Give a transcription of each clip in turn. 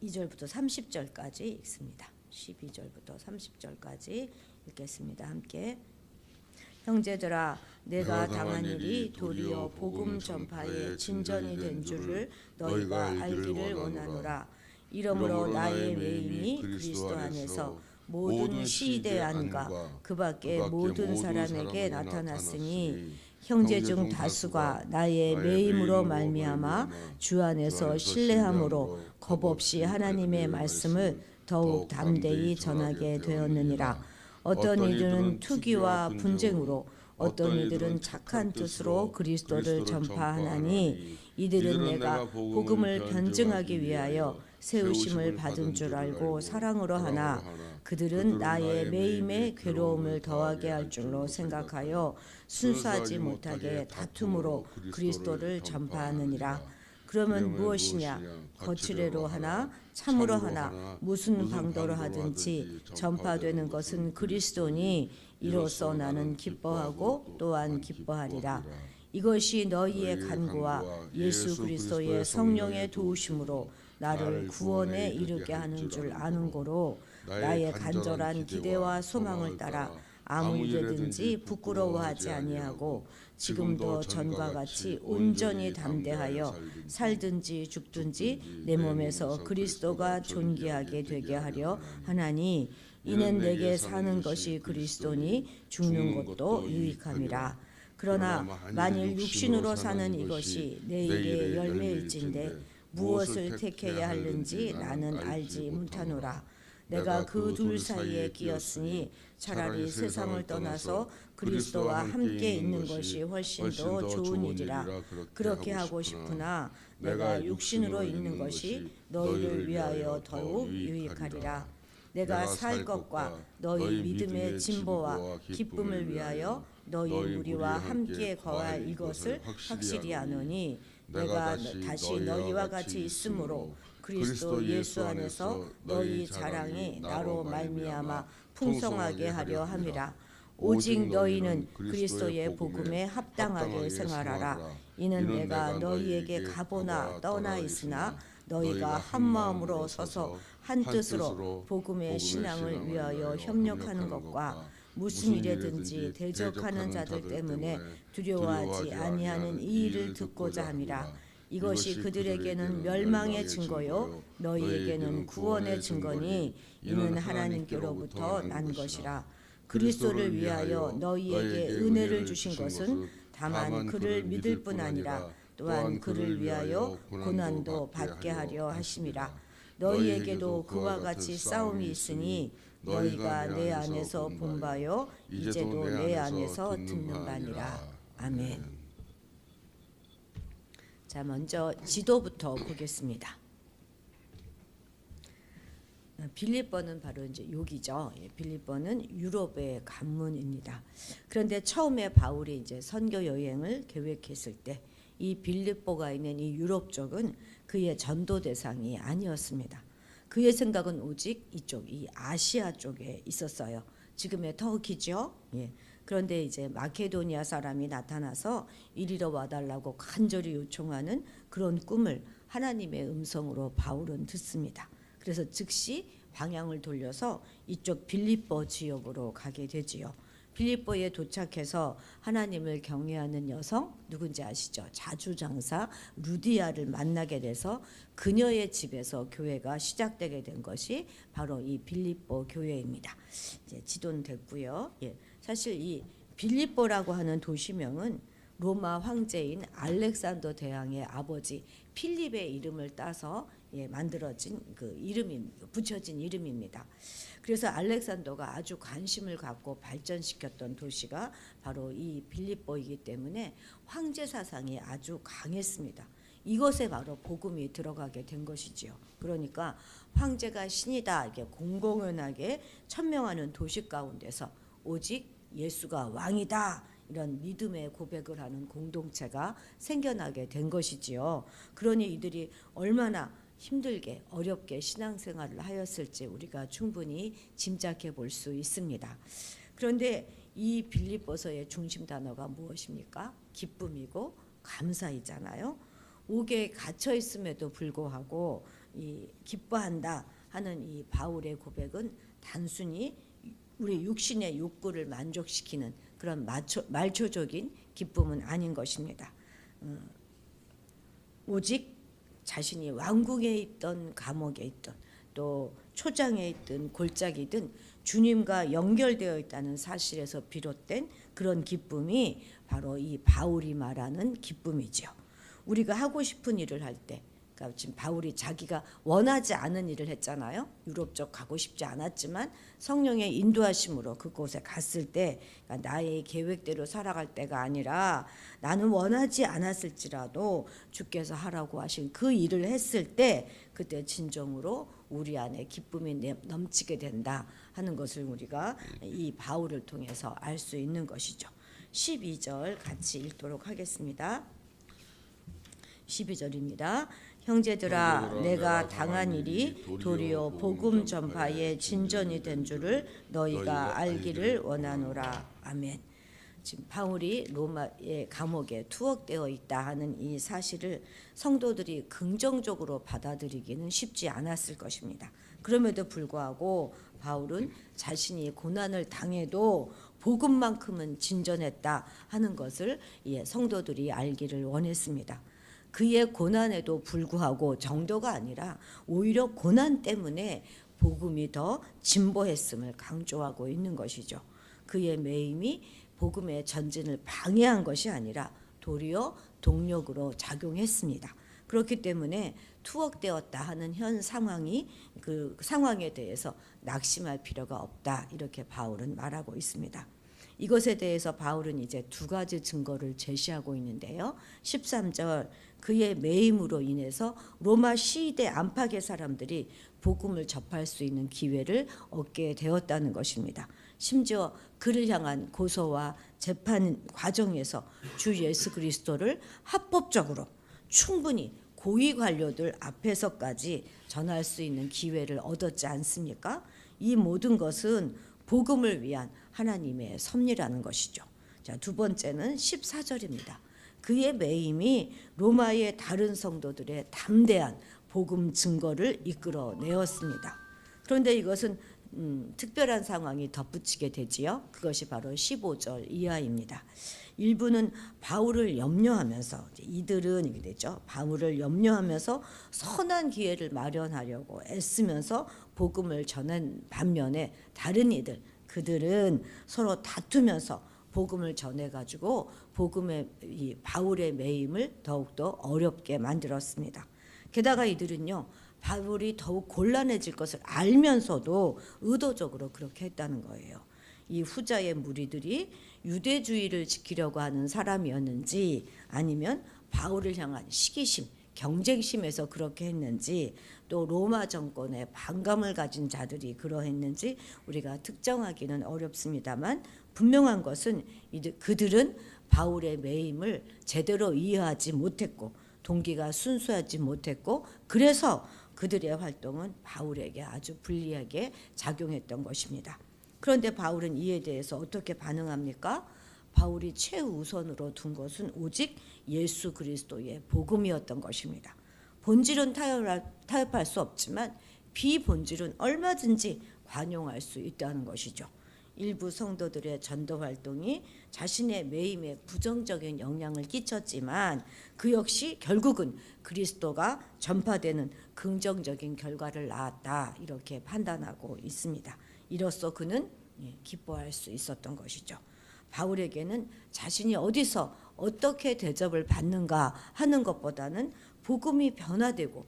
12절부터 30절까지 읽습니다. 12절부터 30절까지 읽겠습니다. 함께. 형제들아, 내가 당한 일이 도리어 복음 전파의 진전이 된 줄을 너희가 알기를 원하노라. 이러므로 나의 매임이 그리스도 안에서 모든 시대 안과 그 밖에 모든 사람에게 나타났으니 형제 중 다수가 나의 매임으로 말미암아 주 안에서 신뢰함으로 겁없이 하나님의 말씀을 더욱 담대히 전하게 되었느니라. 어떤 이들은 투기와 분쟁으로, 어떤 이들은 착한 뜻으로 그리스도를 전파하나니 이들은 내가 복음을 변증하기 위하여 세우심을 받은 줄 알고 사랑으로 하나 그들은 나의 매임에 괴로움을 더하게 할 줄로 생각하여 순수하지 못하게 다툼으로 그리스도를 전파하느니라. 그러면 무엇이냐? 거칠애로 하나 참으로 하나 무슨 방도로 하든지 전파되는 것은 그리스도니 이로써 나는 기뻐하고 또한 기뻐하리라. 이것이 너희의 간구와 예수 그리스도의 성령의 도우심으로 나를 구원에 이르게 하는 줄 아는 고로 나의 간절한 기대와 소망을 따라 아무 일에든지 부끄러워하지 아니하고 지금도 전과 같이 온전히 담대하여 살든지 죽든지 내 몸에서 그리스도가 존귀하게 되게 하려 하나니 이는 내게 사는 것이 그리스도니 죽는 것도 유익함이라. 그러나 만일 육신으로 사는 이것이 내일의 열매일진데 무엇을 택해야 하는지 나는 알지 못하노라. 내가 그 둘 사이에 끼었으니 차라리 세상을 떠나서 그리스도와 함께 있는 것이 훨씬 더 좋은 일이라. 그렇게 하고 싶으나 내가 육신으로 있는 것이 너희를 위하여 더욱 유익하리라. 내가 살 것과 너희 믿음의 진보와 기쁨을 위하여 너희 무리와 함께 거할 이것을 확실히 아노니 내가 다시 너희와 같이 있으므로 그리스도 예수 안에서 너희 자랑이 나로 말미암아 풍성하게 하려 함이라. 오직 너희는 그리스도의 복음에 합당하게 생활하라. 이는 내가 너희에게 가보나 떠나 있으나 너희가 한 마음으로 서서 한 뜻으로 복음의 신앙을 위하여 협력하는 것과 무슨 일에든지 대적하는 자들 때문에 두려워하지 아니하는 이 일을 듣고자 함이라. 이것이 그들에게는 멸망의 증거요 너희에게는 구원의 증거니 이는 하나님께로부터 난 것이라. 그리스도를 위하여 너희에게 은혜를 주신 것은 다만 그를 믿을 뿐 아니라 또한 그를 위하여 고난도 받게 하려 하심이라. 너희에게도 그와 같이 싸움이 있으니 너희가 내 안에서 본 바요 이제도 내 안에서 듣는 바니라. 아멘. 자, 먼저 지도부터 보겠습니다. 빌립보는 바로 이제 여기죠. 빌립보는 유럽의 관문입니다. 그런데 처음에 바울이 이제 선교 여행을 계획했을 때 이 빌립보가 있는 이 유럽 쪽은 그의 전도 대상이 아니었습니다. 그의 생각은 오직 이쪽, 이 아시아 쪽에 있었어요. 지금의 터키죠. 예. 그런데 이제 마케도니아 사람이 나타나서 이리로 와달라고 간절히 요청하는 그런 꿈을 하나님의 음성으로 바울은 듣습니다. 그래서 즉시 방향을 돌려서 이쪽 빌립보 지역으로 가게 되지요. 빌립보에 도착해서 하나님을 경외하는 여성 누군지 아시죠? 자주장사 루디아를 만나게 돼서 그녀의 집에서 교회가 시작되게 된 것이 바로 이 빌립보 교회입니다. 이제 지도는 됐고요. 예. 사실 이 빌립보라고 하는 도시명은 로마 황제인 알렉산더 대왕의 아버지 필립의 이름을 따서 만들어진 그 이름이 붙여진 이름입니다. 그래서 알렉산더가 아주 관심을 갖고 발전시켰던 도시가 바로 이 빌립보이기 때문에 황제 사상이 아주 강했습니다. 이것에 바로 복음이 들어가게 된 것이지요. 그러니까 황제가 신이다 이렇게 공공연하게 천명하는 도시 가운데서 오직 예수가 왕이다 이런 믿음의 고백을 하는 공동체가 생겨나게 된 것이지요. 그러니 이들이 얼마나 힘들게 어렵게 신앙생활을 하였을지 우리가 충분히 짐작해 볼 수 있습니다. 그런데 이 빌립보서의 중심 단어가 무엇입니까? 기쁨이고 감사이잖아요. 옥에 갇혀 있음에도 불구하고 이 기뻐한다 하는 이 바울의 고백은 단순히 우리 육신의 욕구를 만족시키는 그런 말초적인 기쁨은 아닌 것입니다. 오직 자신이 왕궁에 있던 감옥에 있던 또 초장에 있든 골짜기든 주님과 연결되어 있다는 사실에서 비롯된 그런 기쁨이 바로 이 바울이 말하는 기쁨이죠. 우리가 하고 싶은 일을 할 때, 그러니까 지금 바울이 자기가 원하지 않은 일을 했잖아요. 유럽 쪽 가고 싶지 않았지만 성령의 인도하심으로 그곳에 갔을 때, 그러니까 나의 계획대로 살아갈 때가 아니라 나는 원하지 않았을지라도 주께서 하라고 하신 그 일을 했을 때 그때 진정으로 우리 안에 기쁨이 넘치게 된다 하는 것을 우리가 이 바울을 통해서 알 수 있는 것이죠. 12절 같이 읽도록 하겠습니다. 12절입니다. 형제들아 내가 당한 일이 도리어 복음 전파의 진전이 된 줄을 너희가 알기를 원하노라. 아멘. 지금 바울이 로마의 감옥에 투옥되어 있다 하는 이 사실을 성도들이 긍정적으로 받아들이기는 쉽지 않았을 것입니다. 그럼에도 불구하고 바울은 자신이 고난을 당해도 복음만큼은 진전했다 하는 것을 성도들이 알기를 원했습니다. 그의 고난에도 불구하고 정도가 아니라 오히려 고난 때문에 복음이 더 진보했음을 강조하고 있는 것이죠. 그의 매임이 복음의 전진을 방해한 것이 아니라 도리어 동력으로 작용했습니다. 그렇기 때문에 투옥되었다 하는 현 상황이 그 상황에 대해서 낙심할 필요가 없다 이렇게 바울은 말하고 있습니다. 이것에 대해서 바울은 이제 두 가지 증거를 제시하고 있는데요. 13절 그의 매임으로 인해서 로마 시대 안팎의 사람들이 복음을 접할 수 있는 기회를 얻게 되었다는 것입니다. 심지어 그를 향한 고소와 재판 과정에서 주 예수 그리스도를 합법적으로 충분히 고위 관료들 앞에서까지 전할 수 있는 기회를 얻었지 않습니까? 이 모든 것은 복음을 위한 하나님의 섭리라는 것이죠. 자, 두 번째는 14절입니다. 그의 매임이 로마의 다른 성도들의 담대한 복음 증거를 이끌어내었습니다. 그런데 이것은 특별한 상황이 덧붙이게 되지요. 그것이 바로 15절 이하입니다. 일부는 바울을 염려하면서 이들은 이게 되죠. 바울을 염려하면서 선한 기회를 마련하려고 애쓰면서 복음을 전한 반면에 다른 이들 그들은 서로 다투면서 복음을 전해가지고 복음의 이 바울의 매임을 더욱더 어렵게 만들었습니다. 게다가 이들은요. 바울이 더욱 곤란해질 것을 알면서도 의도적으로 그렇게 했다는 거예요. 이 후자의 무리들이 유대주의를 지키려고 하는 사람이었는지 아니면 바울을 향한 시기심, 경쟁심에서 그렇게 했는지 또 로마 정권에 반감을 가진 자들이 그러했는지 우리가 특정하기는 어렵습니다만 분명한 것은 그들은 바울의 매임을 제대로 이해하지 못했고 동기가 순수하지 못했고 그래서 그들의 활동은 바울에게 아주 불리하게 작용했던 것입니다. 그런데 바울은 이에 대해서 어떻게 반응합니까? 바울이 최우선으로 둔 것은 오직 예수 그리스도의 복음이었던 것입니다. 본질은 타협할 수 없지만 비본질은 얼마든지 관용할 수 있다는 것이죠. 일부 성도들의 전도 활동이 자신의 매임에 부정적인 영향을 끼쳤지만 그 역시 결국은 그리스도가 전파되는 긍정적인 결과를 낳았다 이렇게 판단하고 있습니다. 이로써 그는 기뻐할 수 있었던 것이죠. 바울에게는 자신이 어디서 어떻게 대접을 받는가 하는 것보다는 복음이 변호되고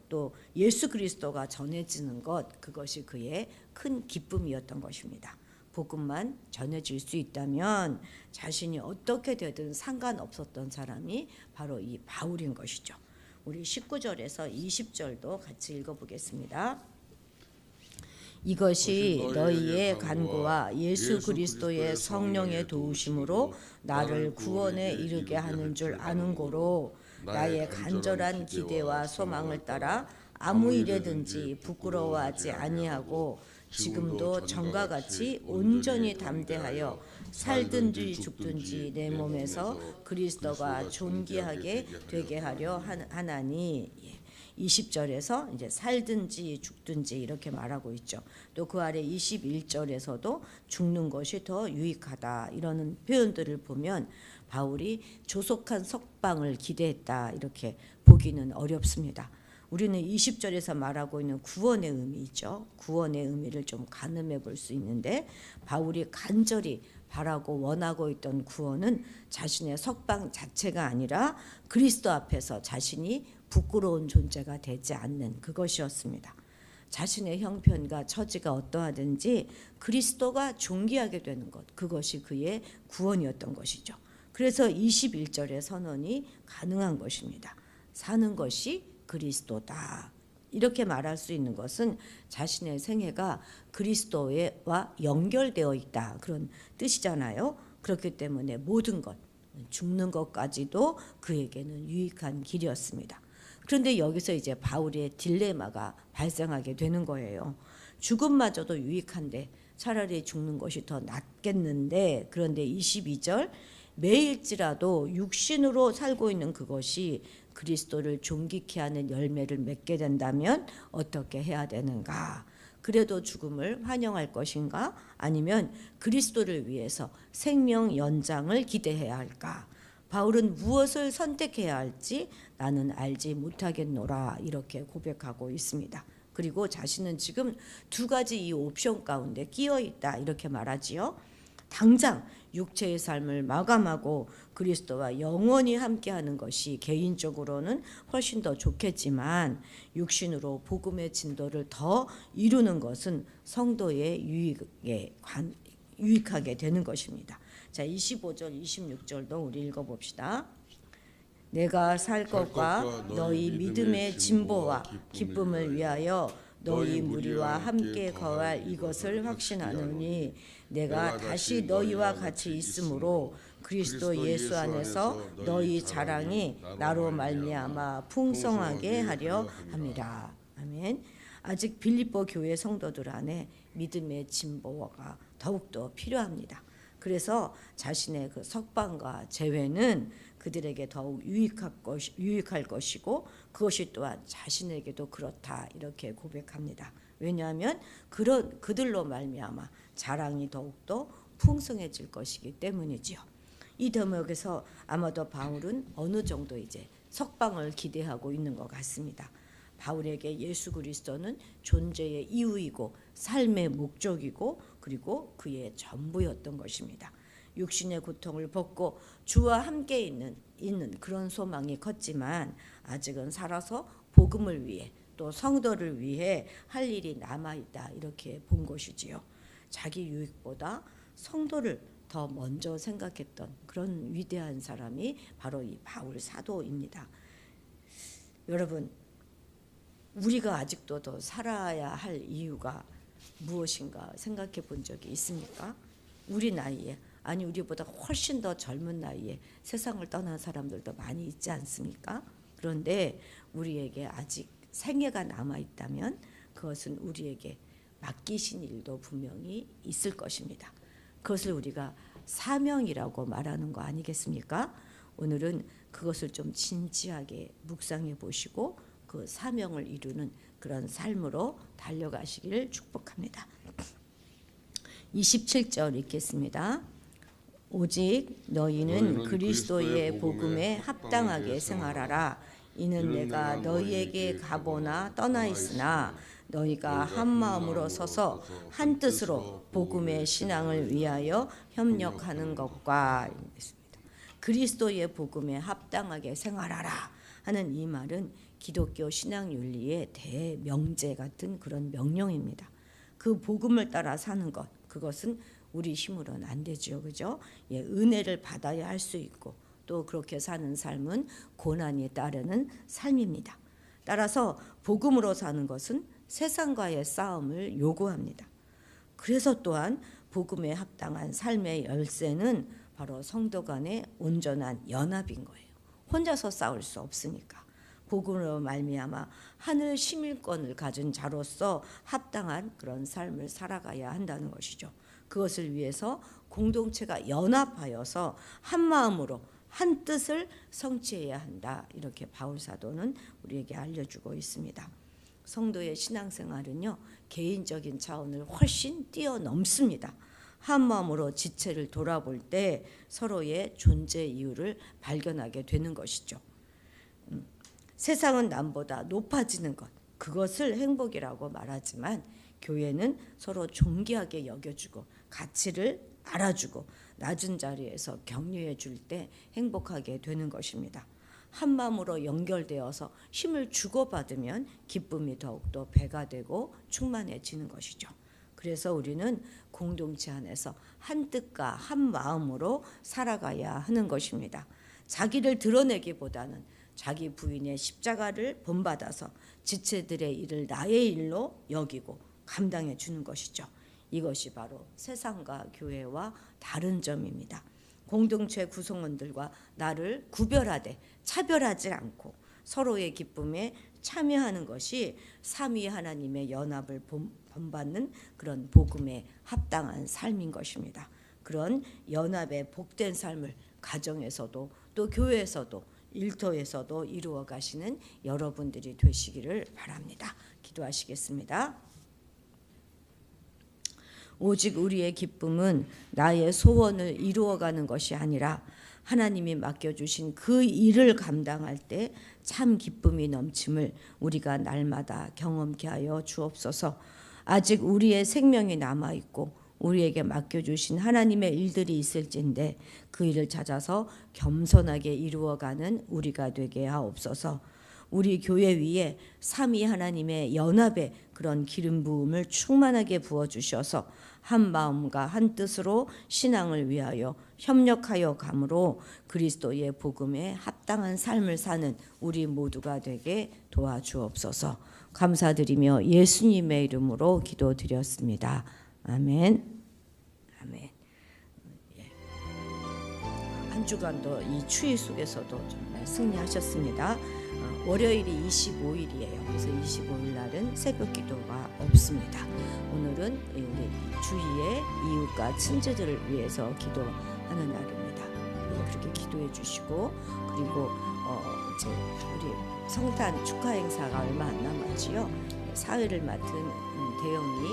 또 예수 그리스도가 전해지는 것 그것이 그의 큰 기쁨이었던 것입니다. 복음만 전해질 수 있다면 자신이 어떻게 되든 상관없었던 사람이 바로 이 바울인 것이죠. 우리 19절에서 20절도 같이 읽어보겠습니다. 이것이 너희의 간구와 예수 그리스도의 성령의 도우심으로 나를 구원에 이르게 하는 줄 아는 고로 나의 간절한 기대와 소망을 따라 아무 일에든지 부끄러워하지 아니하고 지금도 전과 같이 온전히 담대하여 살든지 죽든지 내 몸에서 그리스도가 존귀하게 되게 하려 하나니 20절에서 이제 살든지 죽든지 이렇게 말하고 있죠. 또 그 아래 21절에서도 죽는 것이 더 유익하다 이러는 표현들을 보면 바울이 조속한 석방을 기대했다 이렇게 보기는 어렵습니다. 우리는 20절에서 말하고 있는 구원의 의미죠. 구원의 의미를 좀 가늠해 볼 수 있는데 바울이 간절히 바라고 원하고 있던 구원은 자신의 석방 자체가 아니라 그리스도 앞에서 자신이 부끄러운 존재가 되지 않는 그것이었습니다. 자신의 형편과 처지가 어떠하든지 그리스도가 존귀하게 되는 것, 그것이 그의 구원이었던 것이죠. 그래서 21절의 선언이 가능한 것입니다. 사는 것이 그리스도다. 이렇게 말할 수 있는 것은 자신의 생애가 그리스도와 연결되어 있다 그런 뜻이잖아요. 그렇기 때문에 모든 것, 죽는 것까지도 그에게는 유익한 길이었습니다. 그런데 여기서 이제 바울의 딜레마가 발생하게 되는 거예요. 죽음마저도 유익한데 차라리 죽는 것이 더 낫겠는데, 그런데 22절 매일지라도 육신으로 살고 있는 그것이 그리스도를 존귀케 하는 열매를 맺게 된다면 어떻게 해야 되는가? 그래도 죽음을 환영할 것인가? 아니면 그리스도를 위해서 생명 연장을 기대해야 할까? 바울은 무엇을 선택해야 할지 나는 알지 못하겠노라 이렇게 고백하고 있습니다. 그리고 자신은 지금 두 가지 이 옵션 가운데 끼어 있다 이렇게 말하지요. 당장 육체의 삶을 마감하고 그리스도와 영원히 함께하는 것이 개인적으로는 훨씬 더 좋겠지만 육신으로 복음의 진도를 더 이루는 것은 성도의 유익하게 되는 것입니다. 자, 25절 26절도 우리 읽어봅시다. 내가 살 것과 너희 믿음의 진보와 기쁨을 위하여 너희 무리와 함께 거할 이것을 확신하노니 내가 다시 너희와 같이 있으므로 그리스도 예수 안에서 너희 자랑이 나로 말미암아 풍성하게 하려 함이라. 아멘. 아직 빌립보 교회 성도들 안에 믿음의 진보가 더욱더 필요합니다. 그래서 자신의 그 석방과 재회는 그들에게 더욱 유익할 것이고 그것이 또한 자신에게도 그렇다 이렇게 고백합니다. 왜냐하면 그들로 말미암아 자랑이 더욱더 풍성해질 것이기 때문이지요. 이 대목에서 아마도 바울은 어느 정도 이제 석방을 기대하고 있는 것 같습니다. 바울에게 예수 그리스도는 존재의 이유이고 삶의 목적이고 그리고 그의 전부였던 것입니다. 육신의 고통을 벗고 주와 함께 있는 그런 소망이 컸지만 아직은 살아서 복음을 위해 또 성도를 위해 할 일이 남아있다 이렇게 본 것이지요. 자기 유익보다 성도를 더 먼저 생각했던 그런 위대한 사람이 바로 이 바울 사도입니다. 여러분, 우리가 아직도 더 살아야 할 이유가 무엇인가 생각해 본 적이 있습니까? 우리 나이에, 아니 우리보다 훨씬 더 젊은 나이에 세상을 떠난 사람들도 많이 있지 않습니까? 그런데 우리에게 아직 생애가 남아있다면 그것은 우리에게 맡기신 일도 분명히 있을 것입니다. 그것을 우리가 사명이라고 말하는 거 아니겠습니까? 오늘은 그것을 좀 진지하게 묵상해 보시고 그 사명을 이루는 그런 삶으로 달려가시기를 축복합니다. 27절 읽겠습니다. 오직 너희는 그리스도의 복음에 합당하게 생활하라. 이는 내가 너희에게 가보나 떠나 있으나 너희가 한 마음으로 서서 한 뜻으로 복음의 신앙을 위하여 협력하는 것과 있습니다. 그리스도의 복음에 합당하게 생활하라 하는 이 말은 기독교 신앙 윤리의 대명제 같은 그런 명령입니다. 그 복음을 따라 사는 것, 그것은 우리 힘으로는 안 되죠, 그죠? 예, 은혜를 받아야 할 수 있고 또 그렇게 사는 삶은 고난이 따르는 삶입니다. 따라서 복음으로 사는 것은 세상과의 싸움을 요구합니다. 그래서 또한 복음에 합당한 삶의 열쇠는 바로 성도 간의 온전한 연합인 거예요. 혼자서 싸울 수 없으니까. 복음으로 말미암아 하늘 시민권을 가진 자로서 합당한 그런 삶을 살아가야 한다는 것이죠. 그것을 위해서 공동체가 연합하여서 한 마음으로 한 뜻을 성취해야 한다. 이렇게 바울 사도는 우리에게 알려주고 있습니다. 성도의 신앙생활은요, 개인적인 차원을 훨씬 뛰어넘습니다. 한 마음으로 지체를 돌아볼 때 서로의 존재 이유를 발견하게 되는 것이죠. 세상은 남보다 높아지는 것, 그것을 행복이라고 말하지만 교회는 서로 존귀하게 여겨주고 가치를 알아주고 낮은 자리에서 격려해 줄 때 행복하게 되는 것입니다. 한 마음으로 연결되어서 힘을 주고받으면 기쁨이 더욱더 배가 되고 충만해지는 것이죠. 그래서 우리는 공동체 안에서 한 뜻과 한 마음으로 살아가야 하는 것입니다. 자기를 드러내기보다는 자기 부인의 십자가를 본받아서 지체들의 일을 나의 일로 여기고 감당해 주는 것이죠. 이것이 바로 세상과 교회와 다른 점입니다. 공동체 구성원들과 나를 구별하되 차별하지 않고 서로의 기쁨에 참여하는 것이 삼위 하나님의 연합을 본받는 그런 복음에 합당한 삶인 것입니다. 그런 연합의 복된 삶을 가정에서도 또 교회에서도 일터에서도 이루어 가시는 여러분들이 되시기를 바랍니다. 기도하시겠습니다. 오직 우리의 기쁨은 나의 소원을 이루어가는 것이 아니라 하나님이 맡겨주신 그 일을 감당할 때 참 기쁨이 넘침을 우리가 날마다 경험케 하여 주옵소서. 아직 우리의 생명이 남아있고 우리에게 맡겨주신 하나님의 일들이 있을진데 그 일을 찾아서 겸손하게 이루어가는 우리가 되게 하옵소서. 우리 교회 위에 삼위 하나님의 연합의 그런 기름 부음을 충만하게 부어주셔서 한 마음과 한 뜻으로 신앙을 위하여 협력하여 감으로 그리스도의 복음에 합당한 삶을 사는 우리 모두가 되게 도와주옵소서. 감사드리며 예수님의 이름으로 기도드렸습니다. 아멘. 아멘. 한 주간도 이 추위 속에서도 정말 승리하셨습니다. 월요일이 25일이에요. 그래서 25일 날은 새벽 기도가 없습니다. 오늘은 우리 주위의 이웃과 친지들을 위해서 기도하는 날입니다. 그렇게 기도해 주시고 그리고 이제 우리 성탄 축하 행사가 얼마 안 남았지요. 사회를 맡은 대영이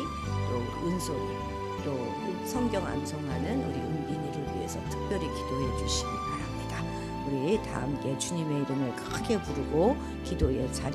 또 은솔이 또 성경 암송하는 우리 은빈이를 위해서 특별히 기도해 주시기 바랍니다. 우리 다 함께 주님의 이름을 크게 부르고 기도의 자리